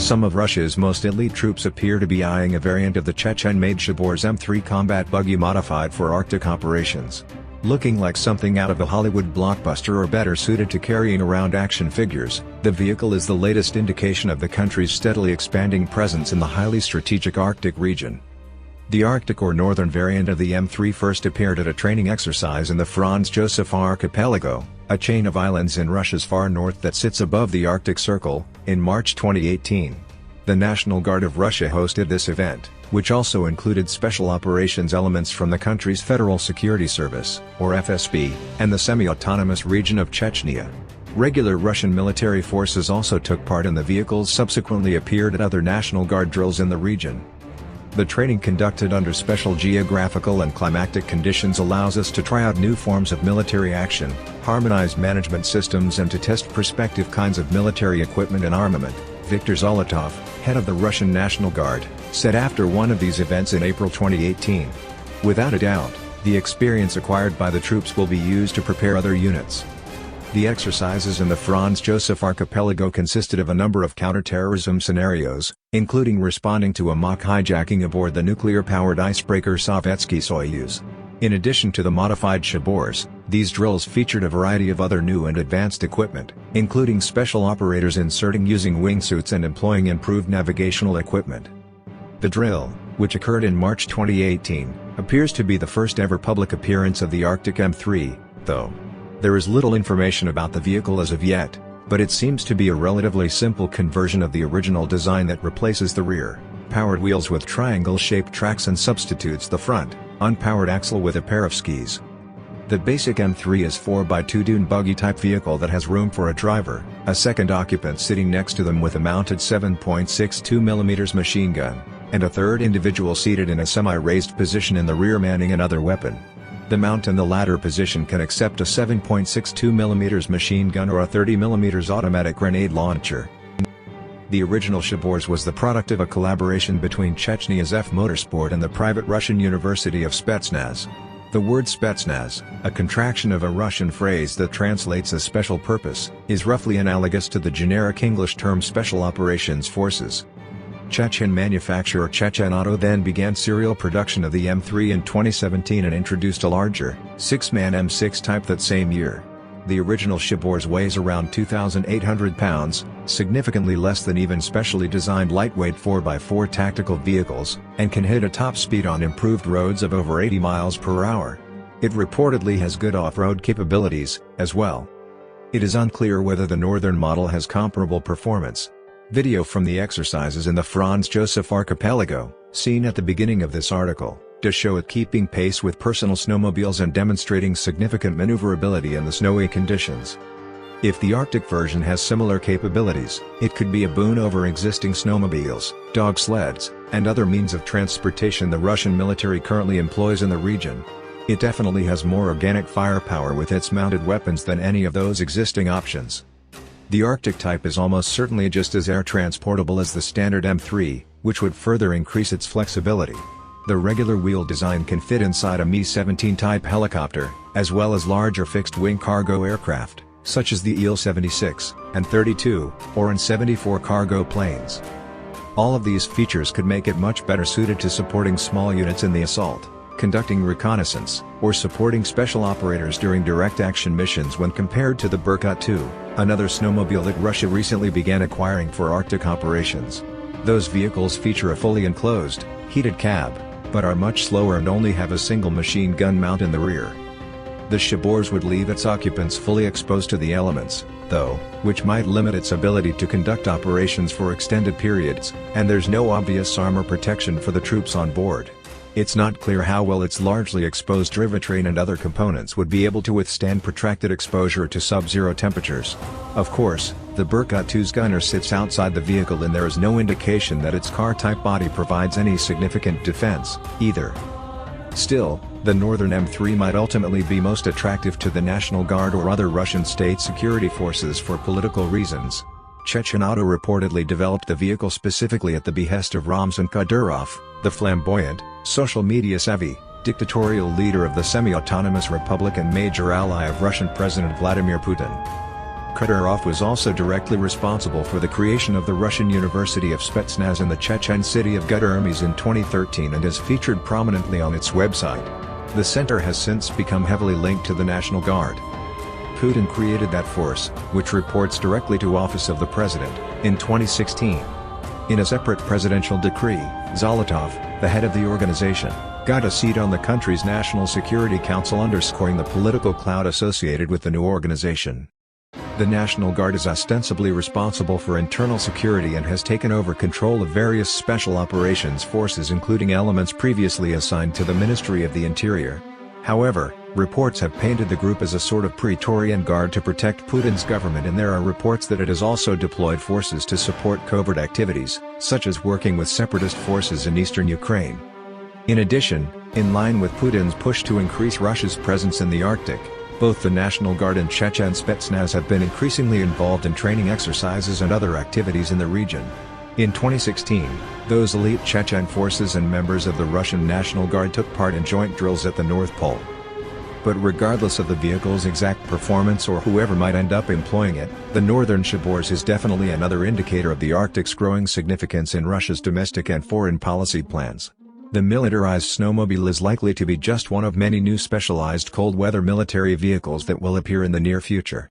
Some of Russia's most elite troops appear to be eyeing a variant of the Chechen-made Chaborz M-3 combat buggy modified for Arctic operations. Looking like something out of a Hollywood blockbuster or better suited to carrying around action figures, the vehicle is the latest indication of the country's steadily expanding presence in the highly strategic Arctic region. The Arctic or northern variant of the M3 first appeared at a training exercise in the Franz Josef Archipelago, a chain of islands in Russia's far north that sits above the Arctic Circle, in March 2018. The National Guard of Russia hosted this event, which also included special operations elements from the country's Federal Security Service, or FSB, and the semi-autonomous region of Chechnya. Regular Russian military forces also took part, and the vehicles subsequently appeared at other National Guard drills in the region. The training conducted under special geographical and climatic conditions allows us to try out new forms of military action, harmonize management systems, and to test prospective kinds of military equipment and armament, Viktor Zolotov, head of the Russian National Guard, said after one of these events in April 2018. Without a doubt, the experience acquired by the troops will be used to prepare other units. The exercises in the Franz Josef Archipelago consisted of a number of counterterrorism scenarios, including responding to a mock hijacking aboard the nuclear-powered icebreaker Sovietsky Soyuz. In addition to the modified Chaborz, these drills featured a variety of other new and advanced equipment, including special operators inserting using wingsuits and employing improved navigational equipment. The drill, which occurred in March 2018, appears to be the first ever public appearance of the Arctic M3, though. There is little information about the vehicle as of yet, but it seems to be a relatively simple conversion of the original design that replaces the rear-powered wheels with triangle-shaped tracks and substitutes the front, unpowered axle with a pair of skis. The basic M3 is 4x2 dune buggy-type vehicle that has room for a driver, a second occupant sitting next to them with a mounted 7.62mm machine gun, and a third individual seated in a semi-raised position in the rear manning another weapon. The mount in the latter position can accept a 7.62mm machine gun or a 30mm automatic grenade launcher. The original Chaborz was the product of a collaboration between Chechnya's F Motorsport and the private Russian University of Spetsnaz. The word Spetsnaz, a contraction of a Russian phrase that translates as special purpose, is roughly analogous to the generic English term Special Operations Forces. Chechen manufacturer Chechen Auto then began serial production of the M3 in 2017 and introduced a larger, 6-man M6 type that same year. The original Chaborz weighs around 2,800 pounds, significantly less than even specially designed lightweight 4x4 tactical vehicles, and can hit a top speed on improved roads of over 80 miles per hour. It reportedly has good off-road capabilities, as well. It is unclear whether the northern model has comparable performance. Video from the exercises in the Franz Josef Archipelago, seen at the beginning of this article, does show it keeping pace with personal snowmobiles and demonstrating significant maneuverability in the snowy conditions. If the Arctic version has similar capabilities, it could be a boon over existing snowmobiles, dog sleds, and other means of transportation the Russian military currently employs in the region. It definitely has more organic firepower with its mounted weapons than any of those existing options. The Arctic type is almost certainly just as air transportable as the standard M3, which would further increase its flexibility. The regular wheel design can fit inside a Mi-17 type helicopter, as well as larger fixed-wing cargo aircraft, such as the Il-76 and 32 or An-74 cargo planes. All of these features could make it much better suited to supporting small units in the assault, conducting reconnaissance, or supporting special operators during direct action missions when compared to the Berkut 2, another snowmobile that Russia recently began acquiring for Arctic operations. Those vehicles feature a fully enclosed, heated cab, but are much slower and only have a single machine gun mount in the rear. The Chaborz would leave its occupants fully exposed to the elements, though, which might limit its ability to conduct operations for extended periods, and there's no obvious armor protection for the troops on board. It's not clear how well its largely exposed drivetrain and other components would be able to withstand protracted exposure to sub-zero temperatures. Of course, the Berkut 2's gunner sits outside the vehicle and there is no indication that its car-type body provides any significant defense, either. Still, the northern M3 might ultimately be most attractive to the National Guard or other Russian state security forces for political reasons. Chechen Auto reportedly developed the vehicle specifically at the behest of Ramzan Kadyrov, the flamboyant, social media-savvy, dictatorial leader of the semi-autonomous republic and major ally of Russian President Vladimir Putin. Kadyrov was also directly responsible for the creation of the Russian University of Spetsnaz in the Chechen city of Gudurmes in 2013 and is featured prominently on its website. The center has since become heavily linked to the National Guard. Putin created that force, which reports directly to Office of the President, in 2016. In a separate presidential decree, Zolotov, the head of the organization, got a seat on the country's National Security Council, underscoring the political clout associated with the new organization. The National Guard is ostensibly responsible for internal security and has taken over control of various special operations forces, including elements previously assigned to the Ministry of the Interior. However, reports have painted the group as a sort of Praetorian Guard to protect Putin's government, and there are reports that it has also deployed forces to support covert activities, such as working with separatist forces in eastern Ukraine. In addition, in line with Putin's push to increase Russia's presence in the Arctic, both the National Guard and Chechen Spetsnaz have been increasingly involved in training exercises and other activities in the region. In 2016, those elite Chechen forces and members of the Russian National Guard took part in joint drills at the North Pole. But regardless of the vehicle's exact performance or whoever might end up employing it, the northern Chaborz is definitely another indicator of the Arctic's growing significance in Russia's domestic and foreign policy plans. The militarized snowmobile is likely to be just one of many new specialized cold weather military vehicles that will appear in the near future.